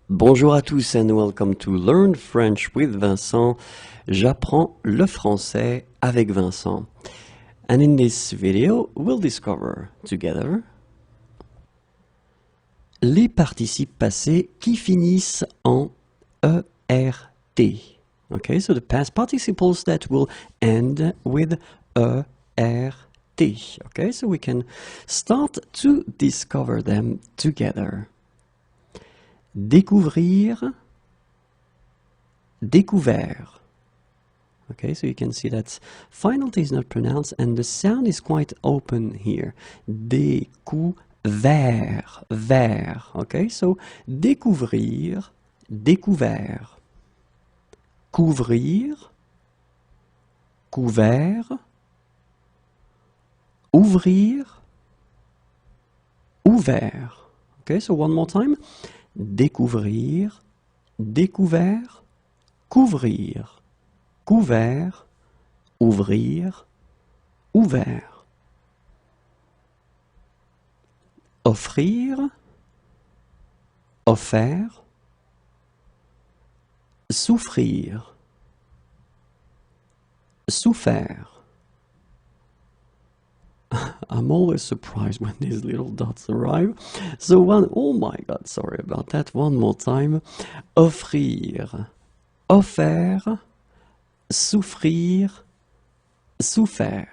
Bonjour à tous and welcome to Learn French with Vincent. J'apprends le français avec Vincent. And in this video, we'll discover together les participes passés qui finissent en ERT. Okay, so the past participles that will end with ERT. Okay, so we can start to discover them together. Découvrir, découvert. Okay, so you can see that final T is not pronounced and the sound is quite open here. Découvert, vert. Okay, so découvrir, découvert. Couvrir, couvert. Ouvrir, ouvert. Okay, so one more time. Découvrir, découvert, couvrir, couvert, ouvrir, ouvert. Offrir, offert, souffrir, souffert. I'm always surprised when these little dots arrive. So oh my god, sorry about that. One more time. Offrir, offert, souffrir, souffert.